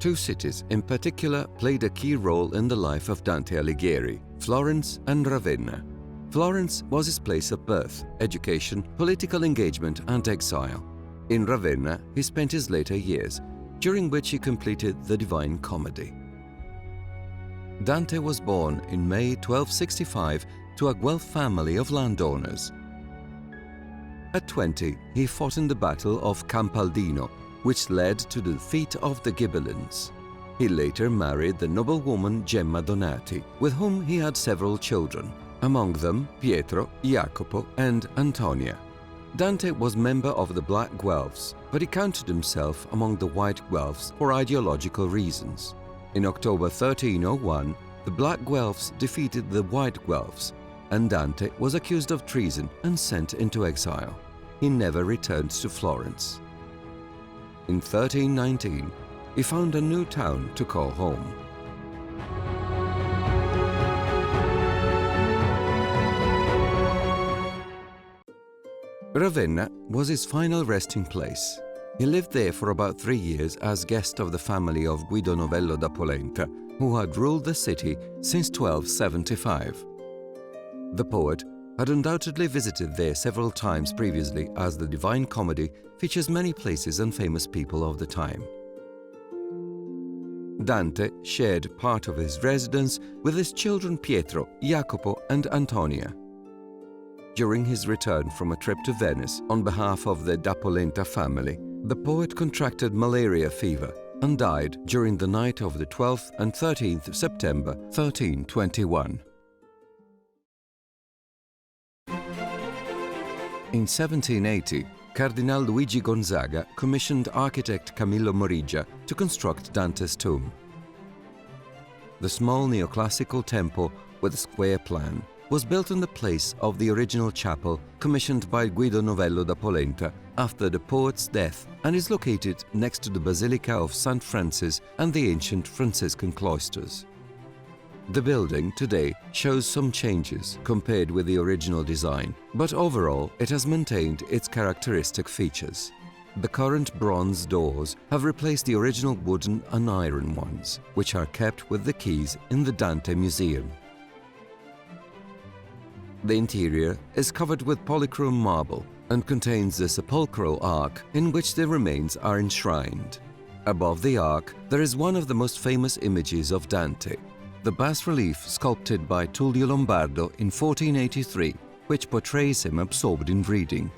Two cities in particular played a key role in the life of Dante Alighieri: Florence and Ravenna. Florence was his place of birth, education, political engagement and exile. In Ravenna, he spent his later years, during which he completed the Divine Comedy. Dante was born in May 1265 to a Guelph family of landowners. At 20, he fought in the Battle of Campaldino, which led to the defeat of the Ghibellines. He later married the noblewoman Gemma Donati, with whom he had several children, among them Pietro, Jacopo and Antonia. Dante was member of the Black Guelphs, but he counted himself among the White Guelphs for ideological reasons. In October 1301, the Black Guelphs defeated the White Guelphs, and Dante was accused of treason and sent into exile. He never returned to Florence. In 1319, he found a new town to call home. Ravenna was his final resting place. He lived there for about 3 years as guest of the family of Guido Novello da Polenta, who had ruled the city since 1275. The poet had undoubtedly visited there several times previously, as the Divine Comedy features many places and famous people of the time. Dante shared part of his residence with his children Pietro, Jacopo and Antonia. During his return from a trip to Venice on behalf of the da Polenta family, the poet contracted malaria fever and died during the night of the 12th and 13th September 1321. In 1780, Cardinal Luigi Gonzaga commissioned architect Camillo Morigia to construct Dantes Tomb. The small neoclassical temple with a square plan was built in the place of the original chapel commissioned by Guido Novello da Polenta after the poet's death, and is located next to the Basilica of St. Francis and the ancient Franciscan cloisters. The building today shows some changes compared with the original design, but overall it has maintained its characteristic features. The current bronze doors have replaced the original wooden and iron ones, which are kept with the keys in the Dante Museum. The interior is covered with polychrome marble and contains the sepulchral ark in which the remains are enshrined. Above the ark, there is one of the most famous images of Dante, the bas-relief sculpted by Tullio Lombardo in 1483, which portrays him absorbed in reading.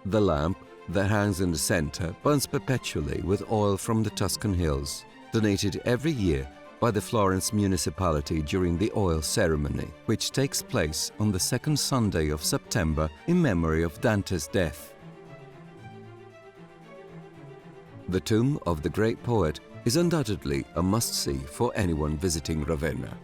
The lamp that hangs in the center burns perpetually with oil from the Tuscan hills, donated every year by the Florence municipality during the oil ceremony, which takes place on the second Sunday of September in memory of Dante's death. The tomb of the great poet is undoubtedly a must-see for anyone visiting Ravenna.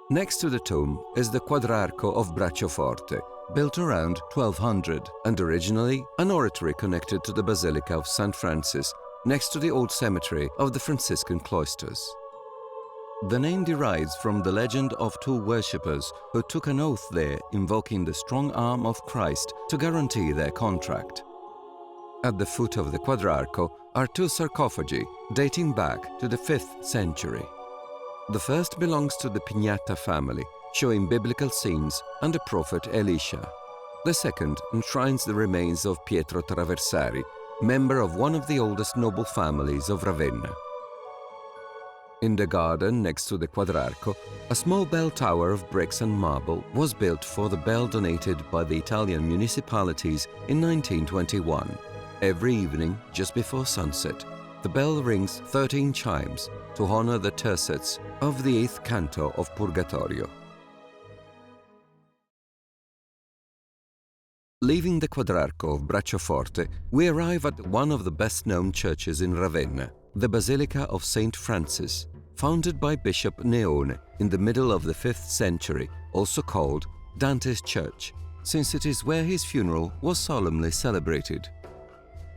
Next to the tomb is the Quadrarco of Brachioforte, built around 1200 and originally an oratory connected to the Basilica of St. Francis, next to the old cemetery of the Franciscan cloisters. The name derives from the legend of two worshippers who took an oath there invoking the strong arm of Christ to guarantee their contract. At the foot of the Quadrarco are two sarcophagi dating back to the 5th century. The first belongs to the Pignata family, showing biblical scenes and the prophet Elisha. The second enshrines the remains of Pietro Traversari, member of one of the oldest noble families of Ravenna. In the garden next to the Quadrarco, a small bell tower of bricks and marble was built for the bell donated by the Italian municipalities in 1921. Every evening, just before sunset, the bell rings 13 chimes to honor the tercets of the 8th canto of Purgatorio. Leaving the Quadrarco of Brachioforte, we arrive at one of the best-known churches in Ravenna, the Basilica of St. Francis, founded by Bishop Neone in the middle of the 5th century, also called Dante's Church, since it is where his funeral was solemnly celebrated.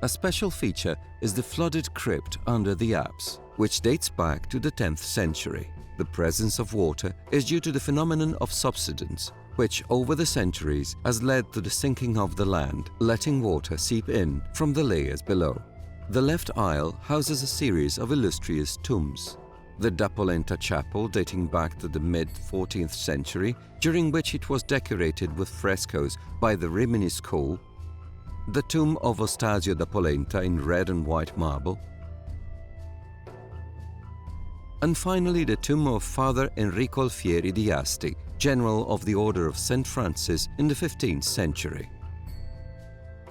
A special feature is the flooded crypt under the apse, which dates back to the 10th century. The presence of water is due to the phenomenon of subsidence, which over the centuries has led to the sinking of the land, letting water seep in from the layers below. The left aisle houses a series of illustrious tombs. The Da Polenta Chapel, dating back to the mid-14th century, during which it was decorated with frescoes by the Rimini School. The tomb of Ostasio da Polenta in red and white marble. And finally the tomb of Father Enrico Alfieri di Asti, General of the Order of St. Francis in the 15th century.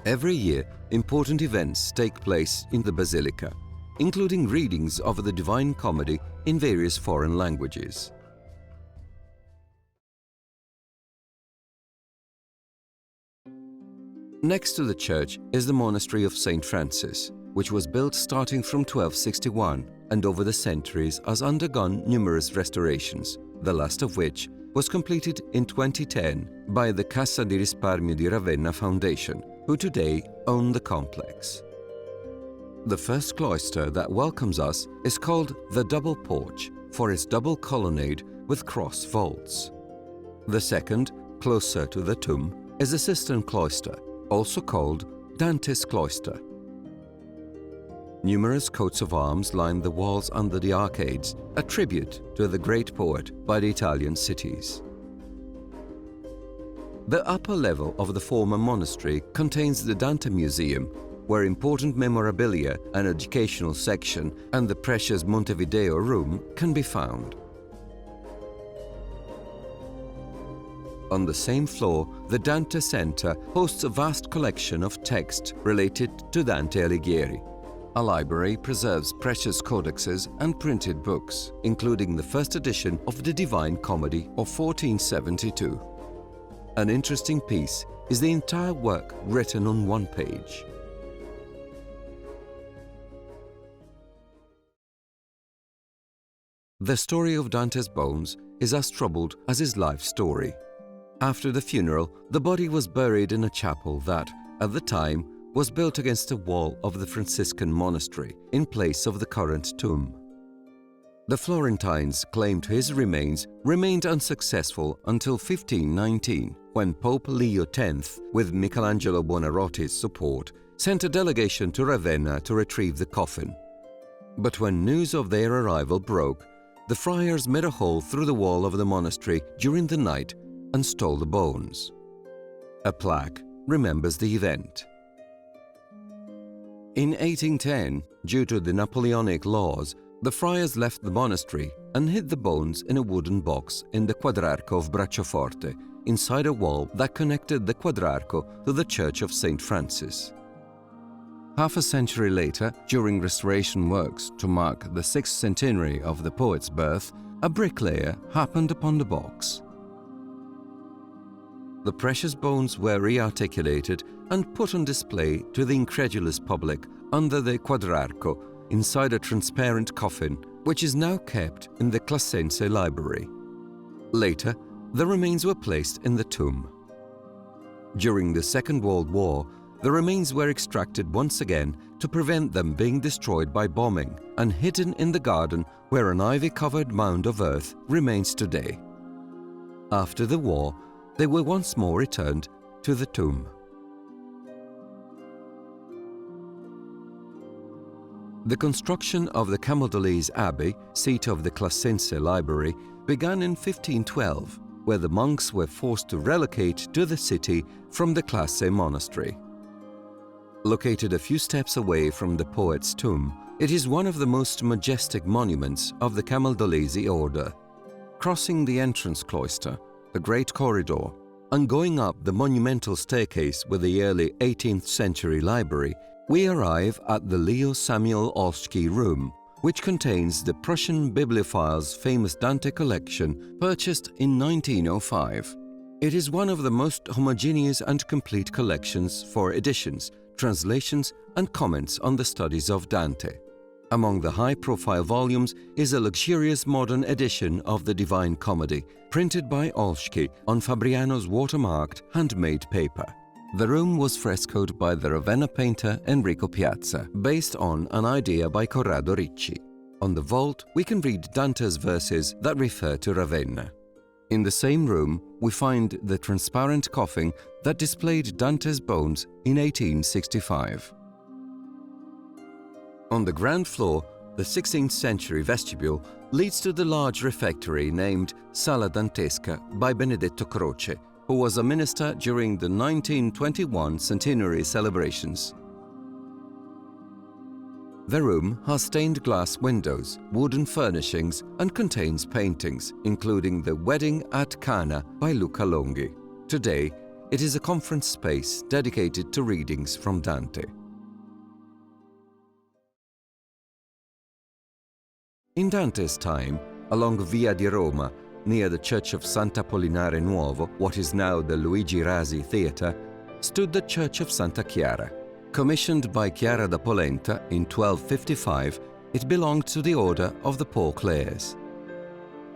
Every year, important events take place in the Basilica, including readings of the Divine Comedy in various foreign languages. Next to the church is the Monastery of St. Francis, which was built starting from 1261 and over the centuries has undergone numerous restorations, the last of which was completed in 2010 by the Cassa di Risparmio di Ravenna Foundation, who today own the complex. The first cloister that welcomes us is called the Double Porch for its double colonnade with cross vaults. The second, closer to the tomb, is the cistern cloister, also called Dantes Cloister. Numerous coats of arms line the walls under the arcades, a tribute to the great poet by the Italian cities. The upper level of the former monastery contains the Dante Museum, where important memorabilia, an educational section, and the precious Montevideo room can be found. On the same floor, the Dante Center hosts a vast collection of texts related to Dante Alighieri. A library preserves precious codexes and printed books, including the first edition of the Divine Comedy of 1472. An interesting piece is the entire work written on one page. The story of Dante's bones is as troubled as his life story. After the funeral, the body was buried in a chapel that, at the time, was built against a wall of the Franciscan monastery in place of the current tomb. The Florentines' claim to his remains remained unsuccessful until 1519, when Pope Leo X, with Michelangelo Buonarroti's support, sent a delegation to Ravenna to retrieve the coffin. But when news of their arrival broke, the friars made a hole through the wall of the monastery during the night and stole the bones. A plaque remembers the event. In 1810, due to the Napoleonic laws, the friars left the monastery and hid the bones in a wooden box in the Quadrarco of Brachioforte, inside a wall that connected the Quadrarco to the Church of St. Francis. Half a century later, during restoration works to mark the 6th centenary of the poet's birth, a bricklayer happened upon the box. The precious bones were rearticulated and put on display to the incredulous public under the Quadrarco, inside a transparent coffin, which is now kept in the Classense Library. Later, the remains were placed in the tomb. During the Second World War, the remains were extracted once again to prevent them being destroyed by bombing and hidden in the garden where an ivy-covered mound of earth remains today. After the war, they were once more returned to the tomb. The construction of the Camaldolese Abbey, seat of the Classense Library, began in 1512, where the monks were forced to relocate to the city from the Classe Monastery. Located a few steps away from the poet's tomb, it is one of the most majestic monuments of the Camaldolese order. Crossing the entrance cloister, the great corridor, and going up the monumental staircase with the early 18th century library, we arrive at the Leo Samuel Olszki room, which contains the Prussian bibliophile's famous Dante collection purchased in 1905. It is one of the most homogeneous and complete collections for editions, translations, and comments on the studies of Dante. Among the high-profile volumes is a luxurious modern edition of the Divine Comedy, printed by Olszki on Fabriano's watermarked, handmade paper. The room was frescoed by the Ravenna painter Enrico Piazza, based on an idea by Corrado Ricci. On the vault, we can read Dante's verses that refer to Ravenna. In the same room, we find the transparent coffin that displayed Dante's bones in 1865. On the ground floor, the 16th century vestibule leads to the large refectory named Sala Dantesca by Benedetto Croce, who was a minister during the 1921 centenary celebrations. The room has stained glass windows, wooden furnishings, and contains paintings, including The Wedding at Cana by Luca Longhi. Today, it is a conference space dedicated to readings from Dante. In Dante's time, along Via di Roma, near the church of Sant'Apollinare Nuovo, what is now the Luigi Rasi Theatre, stood the church of Santa Chiara. Commissioned by Chiara da Polenta in 1255, it belonged to the order of the Poor Clares.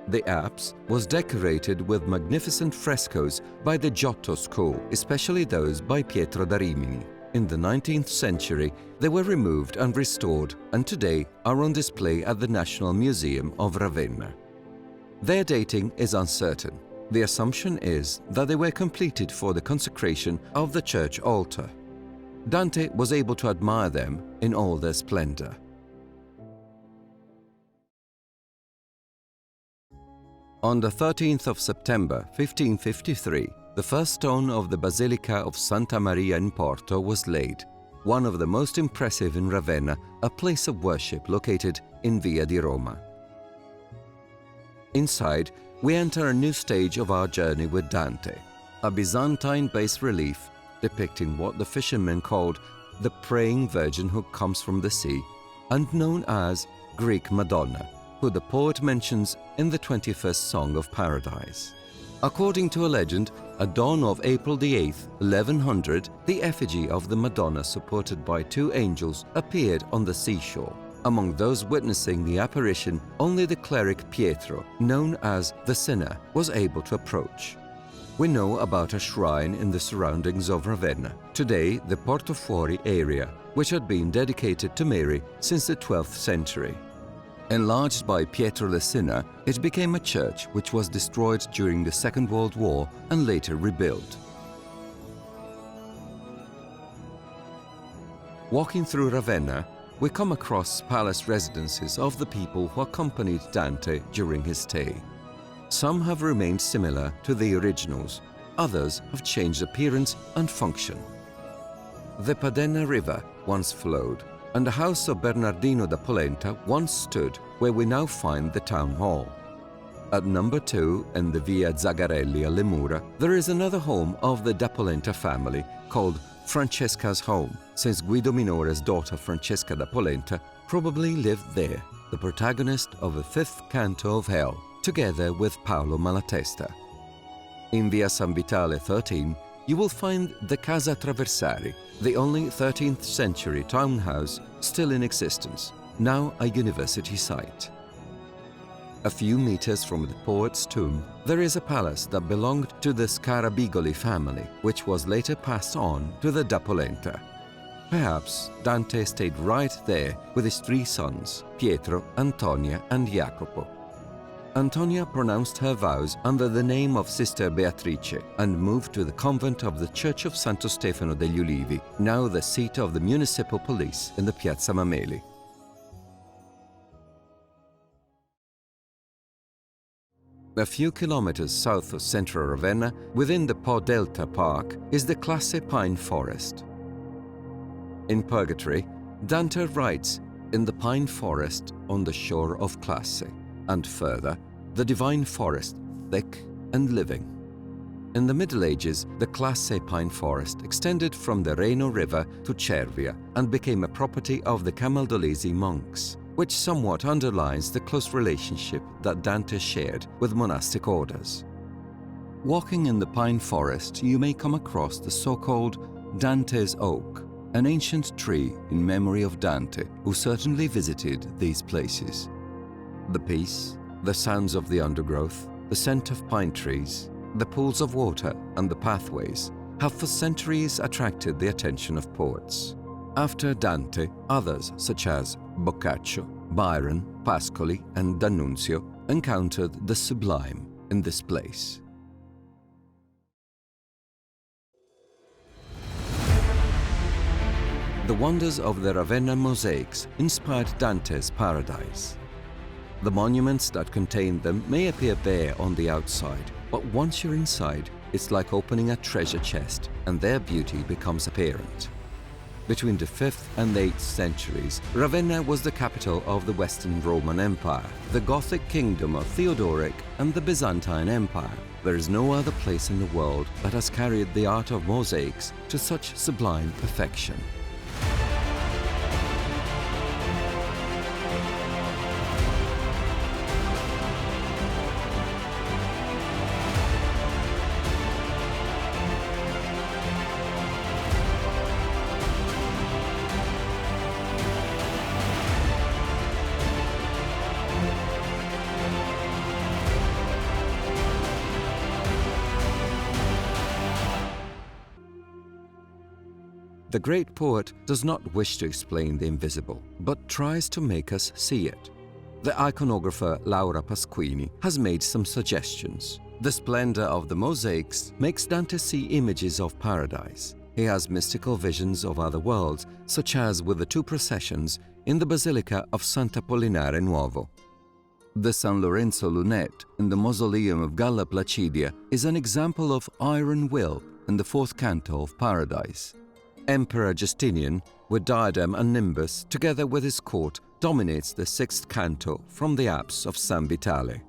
The apse was decorated with magnificent frescoes by the Giotto school, especially those by Pietro da Rimini. In the 19th century, they were removed and restored, and today are on display at the National Museum of Ravenna. Their dating is uncertain. The assumption is that they were completed for the consecration of the church altar. Dante was able to admire them in all their splendor. On the 13th of September 1553, the first stone of the Basilica of Santa Maria in Porto was laid, one of the most impressive in Ravenna, a place of worship located in Via di Roma. Inside, we enter a new stage of our journey with Dante, a Byzantine bas-relief depicting what the fishermen called the praying Virgin who comes from the sea, and known as Greek Madonna, who the poet mentions in the 21st Song of Paradise. According to a legend, at dawn of April the 8th, 1100, the effigy of the Madonna supported by two angels appeared on the seashore. Among those witnessing the apparition, only the cleric Pietro, known as the Sinner, was able to approach. We know about a shrine in the surroundings of Ravenna, today the Porto Fuori area, which had been dedicated to Mary since the 12th century. Enlarged by Pietro the Sinner, it became a church which was destroyed during the Second World War and later rebuilt. Walking through Ravenna, we come across palace residences of the people who accompanied Dante during his stay. Some have remained similar to the originals, others have changed appearance and function. The Padenna River once flowed, and the house of Bernardino da Polenta once stood where we now find the town hall. At number 2 in the Via Zagarelli alle Mura, there is another home of the da Polenta family called Francesca's home, since Guido Minore's daughter Francesca da Polenta probably lived there, the protagonist of the 5th canto of Hell, together with Paolo Malatesta. In Via San Vitale 13, you will find the Casa Traversari, the only 13th century townhouse still in existence, now a university site. A few meters from the poet's tomb, there is a palace that belonged to the Scarabigoli family, which was later passed on to the da Polenta. Perhaps Dante stayed right there with his 3 sons, Pietro, Antonia, and Jacopo. Antonia pronounced her vows under the name of Sister Beatrice and moved to the convent of the Church of Santo Stefano degli Ulivi, now the seat of the municipal police in the Piazza Mameli. A few kilometers south of central Ravenna, within the Po Delta Park, is the Classe Pine Forest. In Purgatory, Dante writes, "In the pine forest on the shore of Classe," and further, "the divine forest, thick and living." In the Middle Ages, the Classe Pine Forest extended from the Reno River to Cervia and became a property of the Camaldolese monks, which somewhat underlines the close relationship that Dante shared with monastic orders. Walking in the pine forest, you may come across the so-called Dante's Oak, an ancient tree in memory of Dante, who certainly visited these places. The peace, the sounds of the undergrowth, the scent of pine trees, the pools of water and the pathways have for centuries attracted the attention of poets. After Dante, others such as Boccaccio, Byron, Pascoli and D'Annunzio encountered the sublime, in this place. The wonders of the Ravenna mosaics inspired Dante's Paradise. The monuments that contain them may appear bare on the outside, but once you're inside, it's like opening a treasure chest and their beauty becomes apparent. Between the 5th and 8th centuries, Ravenna was the capital of the Western Roman Empire, the Gothic kingdom of Theodoric, and the Byzantine Empire. There is no other place in the world that has carried the art of mosaics to such sublime perfection. The great poet does not wish to explain the invisible, but tries to make us see it. The iconographer Laura Pasquini has made some suggestions. The splendor of the mosaics makes Dante see images of paradise. He has mystical visions of other worlds, such as with the 2 processions in the Basilica of Sant'Apollinare Nuovo. The San Lorenzo lunette in the mausoleum of Galla Placidia is an example of iron will in the 4th canto of Paradise. Emperor Justinian, with diadem and nimbus, together with his court, dominates the 6th canto from the apse of San Vitale.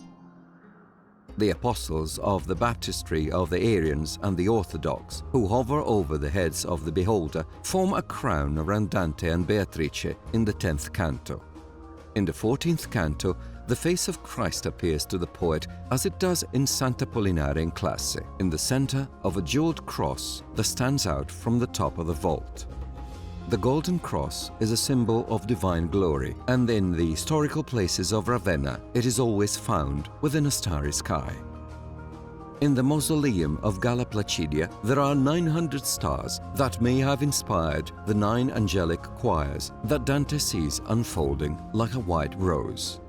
The apostles of the baptistry of the Arians and the Orthodox, who hover over the heads of the beholder, form a crown around Dante and Beatrice in the 10th canto. In the 14th canto, the face of Christ appears to the poet as it does in Sant'Apollinare in Classe, in the center of a jeweled cross that stands out from the top of the vault. The golden cross is a symbol of divine glory, and in the historical places of Ravenna, it is always found within a starry sky. In the mausoleum of Galla Placidia, there are 900 stars that may have inspired the 9 angelic choirs that Dante sees unfolding like a white rose.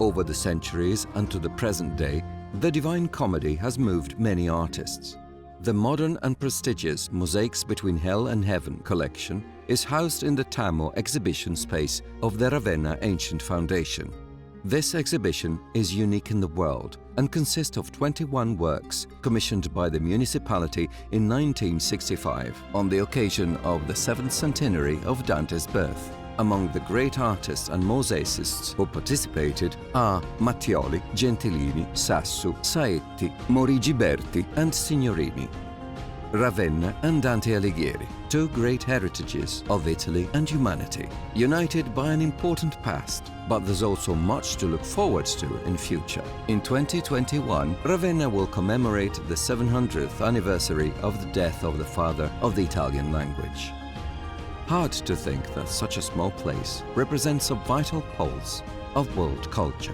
Over the centuries and to the present day, the Divine Comedy has moved many artists. The modern and prestigious Mosaics Between Hell and Heaven collection is housed in the Tamo exhibition space of the Ravenna Ancient Foundation. This exhibition is unique in the world and consists of 21 works commissioned by the municipality in 1965 on the occasion of the 7th centenary of Dante's birth. Among the great artists and mosaicists who participated are Mattioli, Gentilini, Sassu, Saetti, Morigiberti and Signorini. Ravenna and Dante Alighieri, 2 great heritages of Italy and humanity, united by an important past, but there's also much to look forward to in future. In 2021, Ravenna will commemorate the 700th anniversary of the death of the father of the Italian language. Hard to think that such a small place represents a vital pulse of world culture.